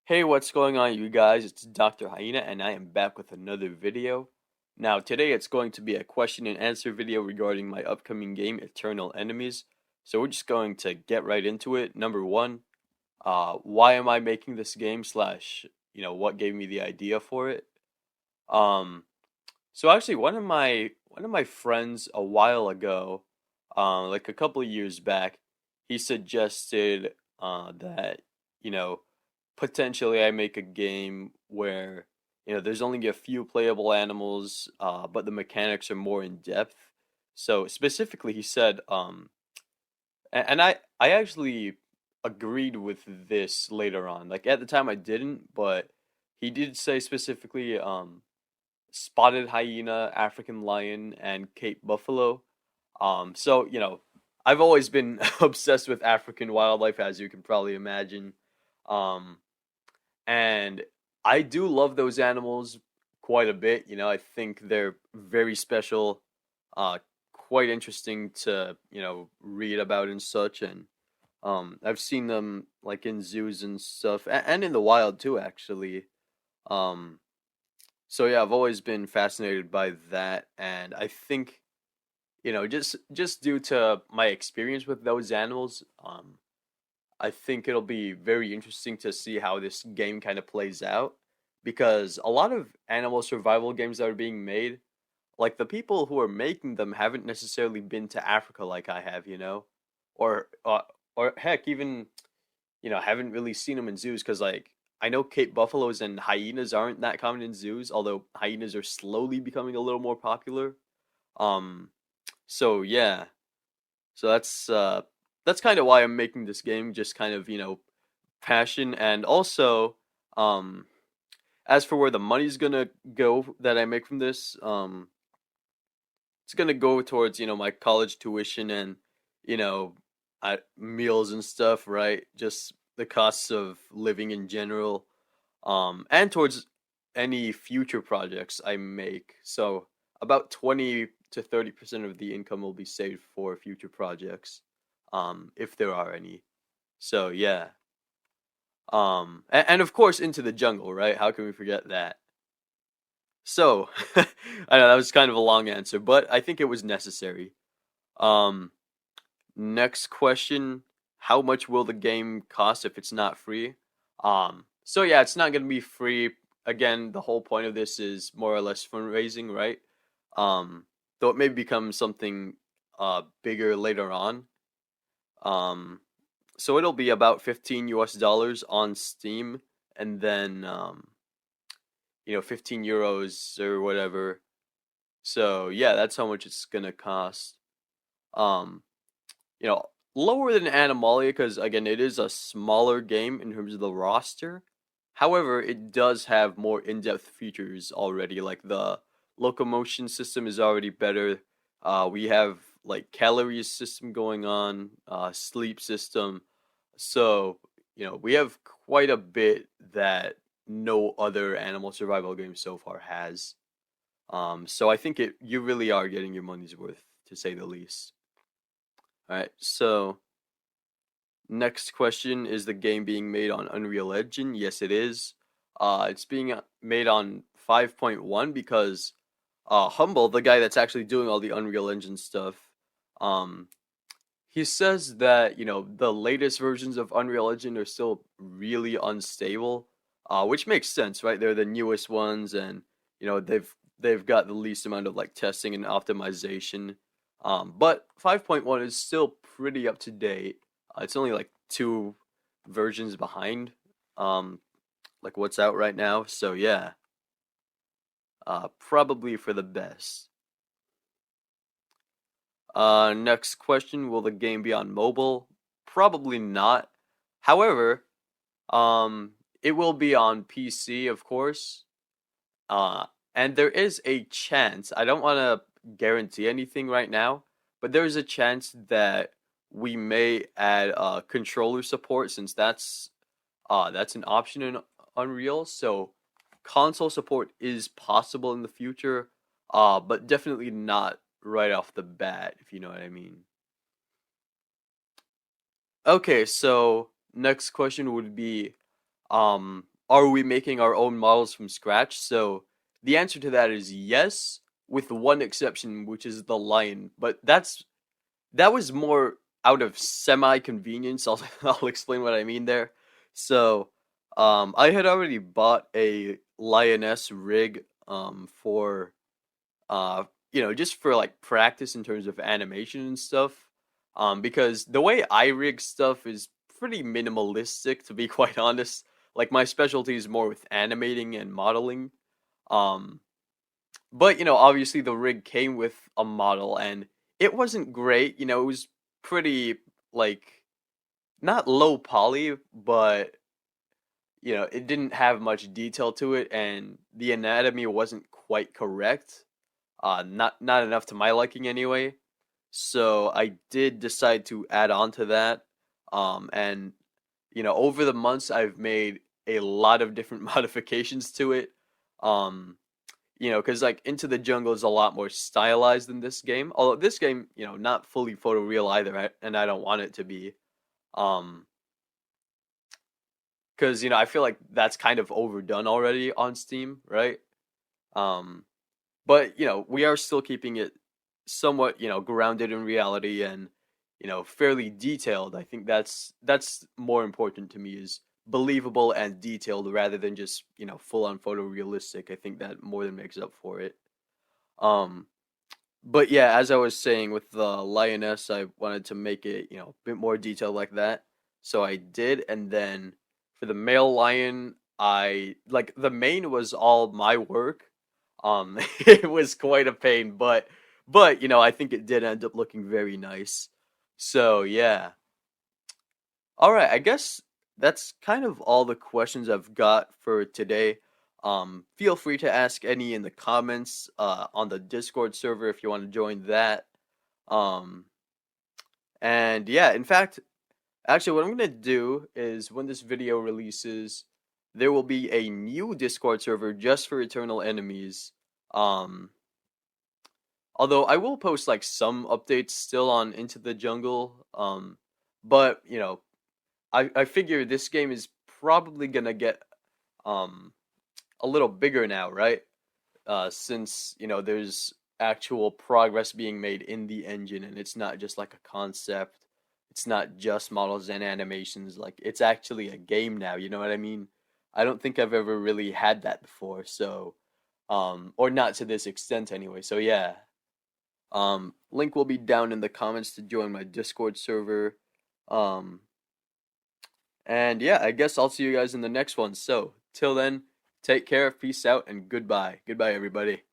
Hey, what's going on, you guys? It's Dr. Hyena, and I am back with another video. Now, today it's going to be a question and answer video regarding my upcoming game, Eternal Enemies. So we're just going to get right into it. Number one, why am I making this game slash, what gave me the idea for it? Um, so actually, one of my friends a while ago, like a couple of years back, he suggested that you know potentially I make a game where there's only a few playable animals, but the mechanics are more in depth. So specifically, he said, and I actually agreed with this later on. Like at the time, I didn't, but he did say specifically, spotted hyena, African lion, and Cape buffalo. So I've always been obsessed with African wildlife, as you can probably imagine. Um, and I do love those animals quite a bit. I think they're very special, quite interesting to read about and such. And I've seen them like in zoos and stuff, and in the wild too, actually. Um, so yeah, I've always been fascinated by that, and I think just due to my experience with those animals, I think it'll be very interesting to see how this game kind of plays out because a lot of animal survival games that are being made, like the people who are making them haven't necessarily been to Africa like I have, or or heck even haven't really seen them in zoos because like I know Cape buffaloes and hyenas aren't that common in zoos, although hyenas are slowly becoming a little more popular. Um, so yeah, so that's kind of why I'm making this game, just kind of passion. And also, um as for where the money's gonna go that I make from this, it's gonna go towards my college tuition and you know meals and stuff, right? Just the costs of living in general, and towards any future projects I make. So about 20 to 30% of the income will be saved for future projects, if there are any. So yeah. And of course Into the Jungle, right? How can we forget that? So, I know that was kind of a long answer, but I think it was necessary. Um, Next question, how much will the game cost if it's not free? So yeah, it's not going to be free. Again, the whole point of this is more or less fundraising, right? Um, though it may become something bigger later on. Um, so it'll be about 15 US dollars on Steam, and then 15 euros or whatever. So yeah, that's how much it's gonna cost. Um, you know, Lower than Animalia because again, it is a smaller game in terms of the roster. However, it does have more in-depth features already. Like the locomotion system is already better. We have like calories system going on, sleep system. So we have quite a bit that no other animal survival game so far has. So I think you really are getting your money's worth, to say the least. All right. So next question, is the game being made on Unreal Engine? Yes, it is. It's being made on 5.1 because Humble, the guy that's actually doing all the Unreal Engine stuff, um, he says that the latest versions of Unreal Engine are still really unstable, which makes sense, right? They're the newest ones, and they've got the least amount of like testing and optimization. But 5.1 is still pretty up to date. It's only like two versions behind, um, like what's out right now. So yeah, probably for the best. Next question, will the game be on mobile? Probably not. However, it will be on PC, of course. Uh, and there is a chance, I don't want to guarantee anything right now, but there's a chance that we may add controller support since that's an option in Unreal. So console support is possible in the future, but definitely not right off the bat, if you know what I mean. Okay, so next question would be, are we making our own models from scratch? So the answer to that is yes, with one exception, which is the lion. But that was more out of semi convenience. I'll explain what I mean there. So, I had already bought a lioness rig for just for like practice in terms of animation and stuff. Because the way I rig stuff is pretty minimalistic, to be quite honest. Like my specialty is more with animating and modeling. Um, but obviously the rig came with a model and it wasn't great. It was pretty like not low poly, but it didn't have much detail to it and the anatomy wasn't quite correct. Not enough to my liking anyway. So I did decide to add on to that. And over the months I've made a lot of different modifications to it. Um, because like Into the Jungle is a lot more stylized than this game. Although this game, not fully photoreal either, and I don't want it to be. Um, because I feel like that's kind of overdone already on Steam, right? Um, but we are still keeping it somewhat grounded in reality and fairly detailed. I think that's more important to me is believable and detailed rather than just full on photorealistic. I think that more than makes up for it. um but yeah, as I was saying with the lioness, I wanted to make it a bit more detailed like that, so I did. And then for the male lion, I like the mane was all my work. It was quite a pain, but I think it did end up looking very nice. So yeah. All right, I guess that's kind of all the questions I've got for today. Feel free to ask any in the comments on the Discord server if you want to join that. Um, and yeah, in fact, actually, what I'm gonna do is when this video releases, there will be a new Discord server just for Eternal Enemies. Um, Although I will post like some updates still on Into the Jungle. But I figure this game is probably gonna get um a little bigger now, right? Since there's actual progress being made in the engine, and it's not just like a concept. It's not just models and animations. Like it's actually a game now. You know what I mean? I don't think I've ever really had that before. So, or not to this extent anyway. So yeah. Link will be down in the comments to join my Discord server. Um, and yeah, I guess I'll see you guys in the next one. So, till then, take care, peace out, and goodbye. Goodbye, everybody.